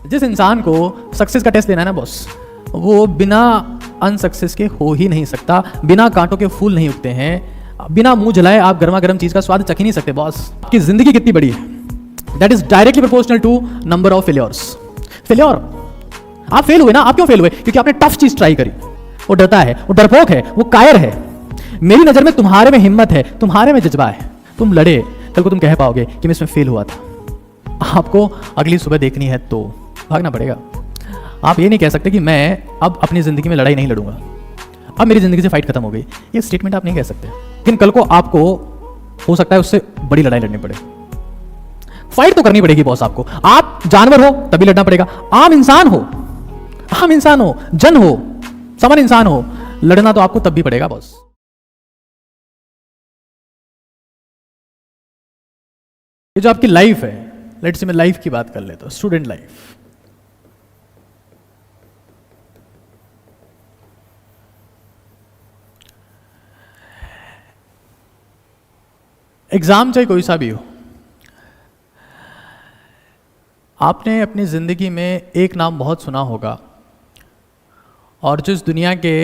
जिस इंसान को सक्सेस का टेस्ट देना है ना बॉस, वो बिना अनसक्सेस के हो ही नहीं सकता। बिना कांटों के फूल नहीं उगते हैं, बिना मुंह जलाए आप गर्मा गर्म चीज का स्वाद चख ही नहीं सकते बॉस। आपकी जिंदगी कितनी बड़ी है, that is directly proportional to number of failures. Failure, आप फेल हुए ना, आप क्यों फेल हुए? क्योंकि आपने टफ चीज ट्राई करी। वो डरता है, वो डरपोक है, वो कायर है। मेरी नजर में तुम्हारे में हिम्मत है, तुम्हारे में जज्बा है। तुम लड़े, कल को तुम कह पाओगे कि मैं इसमें फेल हुआ था। आपको अगली सुबह देखनी है तो भागना पड़ेगा। आप ये नहीं कह सकते कि मैं अब अपनी जिंदगी में लड़ाई नहीं लड़ूंगा, अब मेरी जिंदगी से फाइट खत्म हो गई। ये स्टेटमेंट आप नहीं कह सकते। लेकिन कल को आपको हो सकता है उससे बड़ी लड़ाई लड़नी पड़े। फाइट तो करनी पड़ेगी बॉस आपको। आप जानवर हो तभी लड़ना पड़ेगा, आम इंसान हो, जन हो, समन इंसान हो, लड़ना तो आपको तब भी पड़ेगा बॉस। ये जो आपकी लाइफ है, लेट्स से मैं लाइफ की बात कर लेता हूं, स्टूडेंट लाइफ। एग्जाम चाहे कोई सा भी हो, आपने अपनी जिंदगी में एक नाम बहुत सुना होगा और जो इस दुनिया के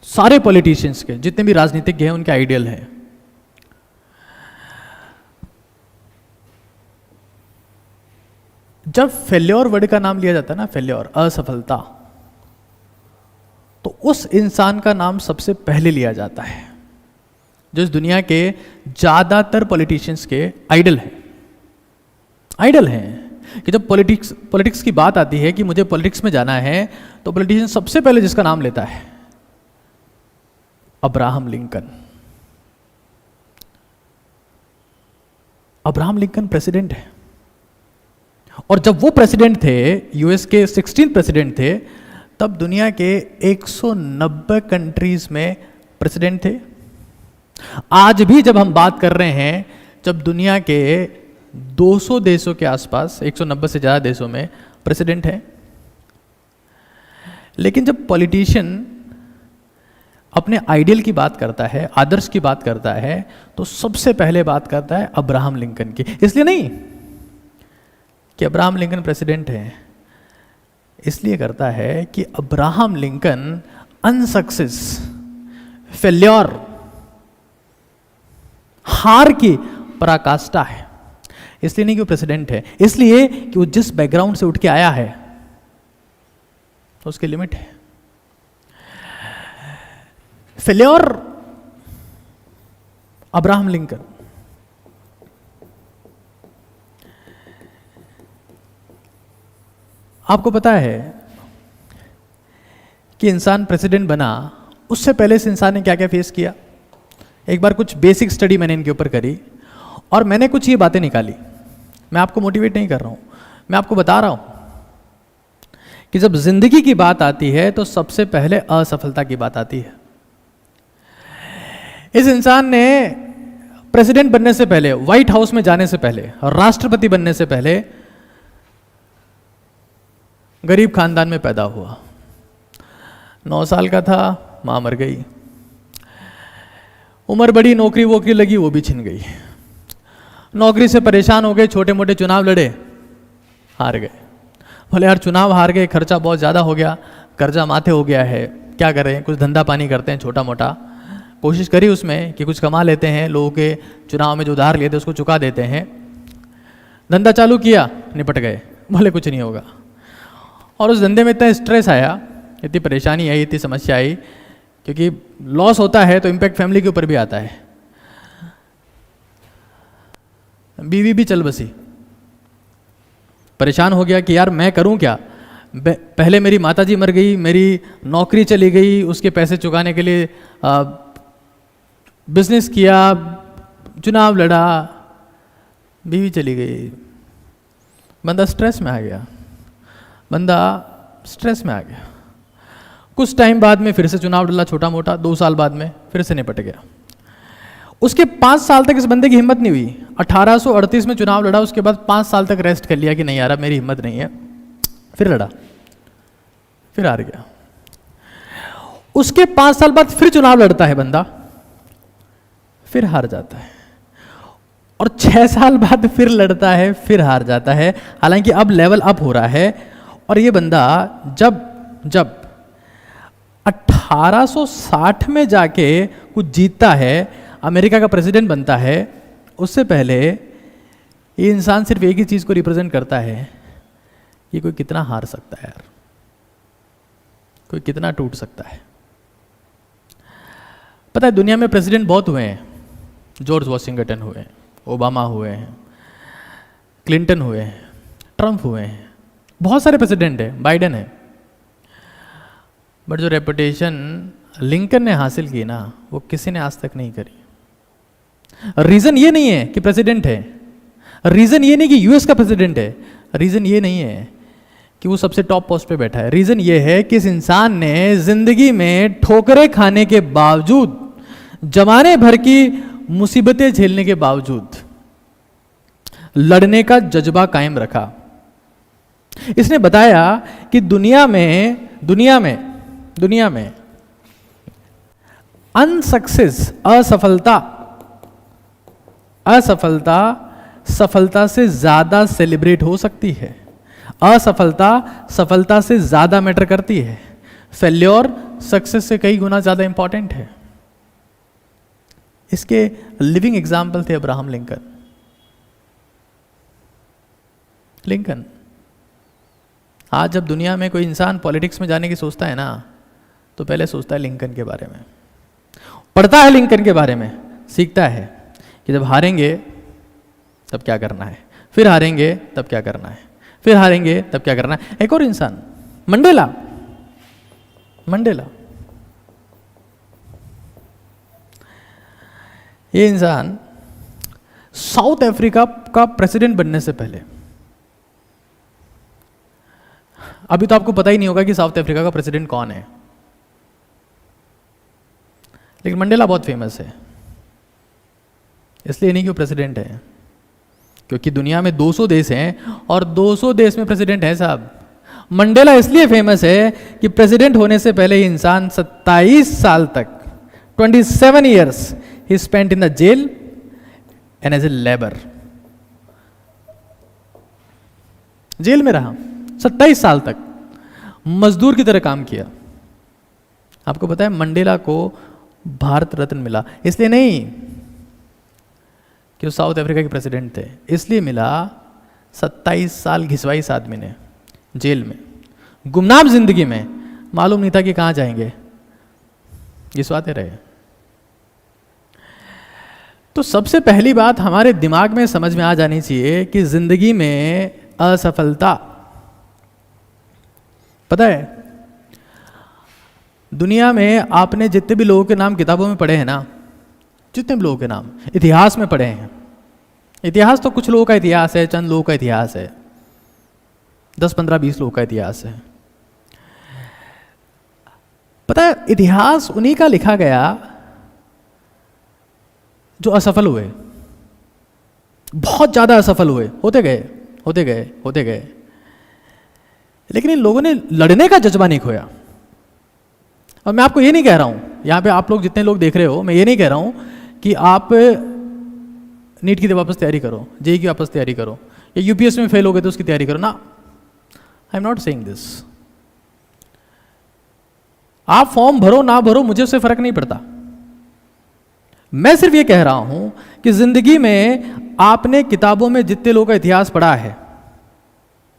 सारे पॉलिटिशियंस के, जितने भी राजनीतिज्ञ हैं, उनके आइडियल हैं। जब फेल्योर वर्ड का नाम लिया जाता है ना, फेल्योर, असफलता, तो उस इंसान का नाम सबसे पहले लिया जाता है जो इस दुनिया के ज्यादातर पॉलिटिशियंस के आइडल हैं। कि जब पॉलिटिक्स की बात आती है कि मुझे पॉलिटिक्स में जाना है, तो पॉलिटिशियन सबसे पहले जिसका नाम लेता है Abraham Lincoln. Abraham Lincoln president है, और जब वो प्रेसिडेंट थे, यूएस के 16 प्रेसिडेंट थे, तब दुनिया के 190 कंट्रीज में प्रेसिडेंट थे। आज भी जब हम बात कर रहे हैं, जब दुनिया के 200 देशों के आसपास, 190 से ज़्यादा देशों में प्रेसिडेंट है। लेकिन जब पॉलिटिशियन अपने आइडियल की बात करता है, आदर्श की बात करता है, तो सबसे पहले बात करता है अब्राहम लिंकन की। इसलिए नहीं कि अब्राहम लिंकन प्रेसिडेंट है, इसलिए करता है कि अब्राहम लिंकन अनसक्सेस, फेल्योर, हार की पराकाष्ठा है। इसलिए नहीं कि वो प्रेसिडेंट है, इसलिए कि वो जिस बैकग्राउंड से उठ के आया है तो उसकी लिमिट है। Failure Abraham Lincoln. आपको पता है कि इंसान प्रेसिडेंट बना, उससे पहले इस इंसान ने क्या क्या फेस किया। एक बार कुछ बेसिक स्टडी मैंने इनके ऊपर करी और मैंने कुछ ये बातें निकाली। मैं आपको मोटिवेट नहीं कर रहा हूँ, मैं आपको बता रहा हूँ कि जब जिंदगी की बात आती है तो सबसे पहले असफलता की बात आती है। इस इंसान ने प्रेसिडेंट बनने से पहले, व्हाइट हाउस में जाने से पहले, राष्ट्रपति बनने से पहले गरीब खानदान में पैदा हुआ। 9 साल का था, मां मर गई। उम्र बड़ी, नौकरी वोकरी लगी, वो भी छिन गई। नौकरी से परेशान हो गए, छोटे मोटे चुनाव लड़े, हार गए। बोले यार चुनाव हार गए, खर्चा बहुत ज़्यादा हो गया, कर्जा माथे हो गया है, क्या करें, कुछ धंधा पानी करते हैं छोटा मोटा। कोशिश करी उसमें कि कुछ कमा लेते हैं, लोगों के चुनाव में जो उधार लिए थे उसको चुका देते हैं। धंधा चालू किया, निपट गए, बोले कुछ नहीं होगा। और उस धंधे में इतना स्ट्रेस आया, इतनी परेशानी आई, इतनी समस्या आई, क्योंकि लॉस होता है तो इम्पैक्ट फैमिली के ऊपर भी आता है। बीवी भी चल बसी, परेशान हो गया कि यार मैं करूं क्या। पहले मेरी माताजी मर गई, मेरी नौकरी चली गई, उसके पैसे चुकाने के लिए बिजनेस किया, चुनाव लड़ा, बीवी चली गई। बंदा स्ट्रेस में आ गया, कुछ टाइम बाद में फिर से चुनाव लड़ा छोटा मोटा, 2 साल बाद में फिर से निपट गया। उसके 5 साल तक इस बंदे की हिम्मत नहीं हुई। 1838 में चुनाव लड़ा, उसके बाद 5 साल तक रेस्ट कर लिया कि नहीं यार अब मेरी हिम्मत नहीं है। फिर लड़ा, फिर हार गया। उसके 5 साल बाद फिर चुनाव लड़ता है बंदा, फिर हार जाता है। और 6 साल बाद फिर लड़ता है, फिर हार जाता है। हालांकि अब लेवल अप हो रहा है। और ये बंदा जब 1860 में जाके कुछ जीतता है, अमेरिका का प्रेसिडेंट बनता है, उससे पहले ये इंसान सिर्फ एक ही चीज को रिप्रेजेंट करता है कि कोई कितना हार सकता है यार, कोई कितना टूट सकता है। पता है दुनिया में प्रेसिडेंट बहुत हुए हैं, जॉर्ज वॉशिंगटन हुए हैं, ओबामा हुए हैं, क्लिंटन हुए हैं, ट्रंप हुए हैं, बहुत सारे प्रेसिडेंट हैं, बाइडेन है। बट जो रेपुटेशन लिंकन ने हासिल की ना, वो किसी ने आज तक नहीं करी। रीजन ये नहीं है कि प्रेसिडेंट है, रीजन ये नहीं कि यूएस का प्रेसिडेंट है, रीजन ये नहीं है कि वो सबसे टॉप पोस्ट पे बैठा है। रीजन ये है कि इस इंसान ने जिंदगी में ठोकरें खाने के बावजूद, जमाने भर की मुसीबतें झेलने के बावजूद लड़ने का जज्बा कायम रखा। इसने बताया कि दुनिया में अनसक्सेस, असफलता सफलता से ज्यादा सेलिब्रेट हो सकती है। असफलता सफलता से ज्यादा मैटर करती है। फेल्योर सक्सेस से कई गुना ज्यादा इंपॉर्टेंट है। इसके लिविंग एग्जाम्पल थे अब्राहम लिंकन। आज जब दुनिया में कोई इंसान पॉलिटिक्स में जाने की सोचता है ना, तो पहले सोचता है लिंकन के बारे में, पढ़ता है लिंकन के बारे में, सीखता है कि जब हारेंगे तब क्या करना है, फिर हारेंगे तब क्या करना है, फिर हारेंगे तब क्या करना है। एक और इंसान मंडेला, ये इंसान साउथ अफ्रीका का प्रेसिडेंट बनने से पहले, अभी तो आपको पता ही नहीं होगा कि साउथ अफ्रीका का प्रेसिडेंट कौन है, लेकिन मंडेला बहुत फेमस है। इसलिए नहीं कि वो प्रेसिडेंट है, क्योंकि दुनिया में 200 देश हैं और 200 देश में प्रेसिडेंट है साहब। मंडेला इसलिए फेमस है कि प्रेसिडेंट होने से पहले ये इंसान 27 साल तक, 27 years he spent in the jail and as a labor, jail में रहा 27 साल तक, मजदूर की तरह काम किया। आपको पता है मंडेला को भारत रत्न मिला इसलिए नहीं कि वो साउथ अफ्रीका के प्रेसिडेंट थे, इसलिए मिला 27 साल घिसवाई इस आदमी ने जेल में, गुमनाम जिंदगी में, मालूम नहीं था कि कहां जाएंगे, घिसवाते रहे। तो सबसे पहली बात हमारे दिमाग में समझ में आ जानी चाहिए कि जिंदगी में असफलता, पता है दुनिया में आपने जितने भी लोगों के नाम किताबों में पढ़े हैं ना, जितने भी लोगों के नाम इतिहास में पढ़े हैं, इतिहास तो कुछ लोगों का इतिहास है, चंद लोगों का इतिहास है, 10, 15, 20 लोगों का इतिहास है। पता है इतिहास उन्हीं का लिखा गया जो असफल हुए, बहुत ज्यादा असफल हुए, होते गए, लेकिन इन लोगों ने लड़ने का जज्बा नहीं खोया। और मैं आपको ये नहीं कह रहा हूं, यहां पे आप लोग जितने लोग देख रहे हो, मैं ये नहीं कह रहा हूं कि आप नीट की वापस तैयारी करो, जेईई की वापस तैयारी करो, या यूपीएससी में फेल हो गए तो उसकी तैयारी करो ना। I am not saying this. आप फॉर्म भरो ना भरो, मुझे उससे फर्क नहीं पड़ता। मैं सिर्फ ये कह रहा हूं कि जिंदगी में आपने किताबों में जितने लोगों का इतिहास पढ़ा है,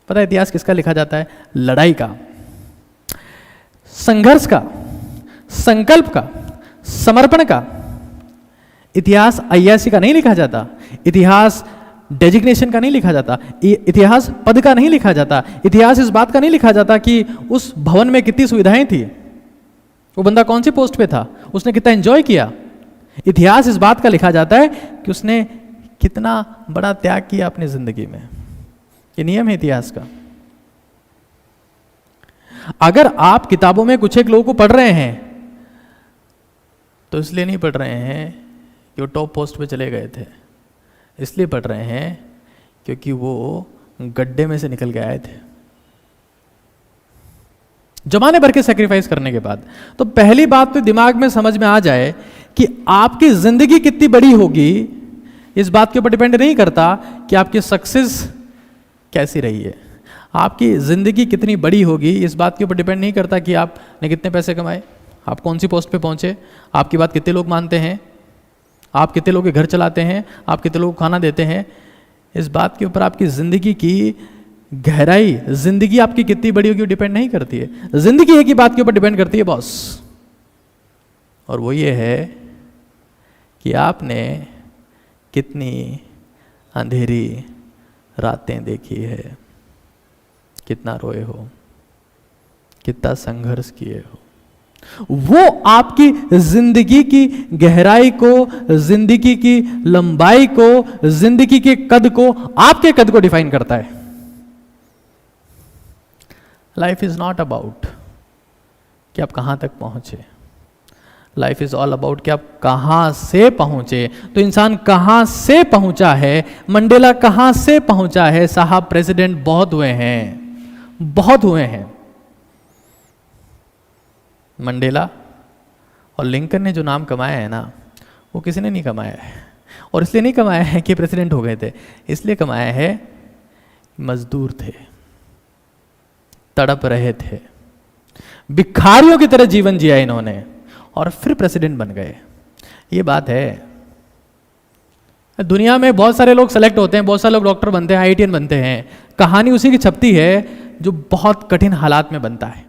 पता है इतिहास किसका लिखा जाता है? लड़ाई का, संघर्ष का, संकल्प का, समर्पण का। इतिहास अय्यासी का नहीं लिखा जाता, इतिहास डेजिग्नेशन का नहीं लिखा जाता, इतिहास पद का नहीं लिखा जाता, इतिहास इस बात का नहीं लिखा जाता कि उस भवन में कितनी सुविधाएं थी, वो बंदा कौन सी पोस्ट पे था, उसने कितना एंजॉय किया। इतिहास इस बात का लिखा जाता है कि उसने कितना बड़ा त्याग किया अपनी जिंदगी में। ये नियम है इतिहास का। अगर आप किताबों में कुछ एक लोगों को पढ़ रहे हैं तो इसलिए नहीं पढ़ रहे हैं कि वो टॉप पोस्ट पे चले गए थे, इसलिए पढ़ रहे हैं क्योंकि वो गड्ढे में से निकल के आए थे जमाने भर के सैक्रिफाइस करने के बाद। तो पहली बात तो दिमाग में समझ में आ जाए कि आपकी जिंदगी कितनी बड़ी होगी, इस बात के ऊपर डिपेंड नहीं करता कि आपकी सक्सेस कैसी रही है। आपकी ज़िंदगी कितनी बड़ी होगी इस बात के ऊपर डिपेंड नहीं करता कि आपने कितने पैसे कमाए, आप कौन सी पोस्ट पे पहुँचे, आपकी बात कितने लोग मानते हैं, आप कितने लोगों के घर चलाते हैं, आप कितने लोगों को खाना देते हैं। इस बात के ऊपर आपकी ज़िंदगी की गहराई, ज़िंदगी आपकी कितनी बड़ी होगी वो डिपेंड नहीं करती है। ज़िंदगी एक ही बात के ऊपर डिपेंड करती है बॉस, और वो ये है कि आपने कितनी अंधेरी रातें देखी है, कितना रोए हो, कितना संघर्ष किए हो। वो आपकी जिंदगी की गहराई को, जिंदगी की लंबाई को, जिंदगी के कद को, आपके कद को डिफाइन करता है। लाइफ इज नॉट अबाउट कि आप कहां तक पहुंचे, लाइफ इज ऑल अबाउट कि आप कहां से पहुंचे। तो इंसान कहां से पहुंचा है, मंडेला कहां से पहुंचा है। साहब प्रेसिडेंट बहुत हुए हैं, बहुत हुए हैं। मंडेला और लिंकन ने जो नाम कमाया है ना, वो किसी ने नहीं कमाया है। और इसलिए नहीं कमाया है कि प्रेसिडेंट हो गए थे, इसलिए कमाया है मजदूर थे, तड़प रहे थे, भिखारियों की तरह जीवन जिया इन्होंने और फिर प्रेसिडेंट बन गए। ये बात है। दुनिया में बहुत सारे लोग सेलेक्ट होते हैं, बहुत सारे लोग डॉक्टर बनते हैं, IITian बनते हैं। कहानी उसी की छपती है जो बहुत कठिन हालात में बनता है।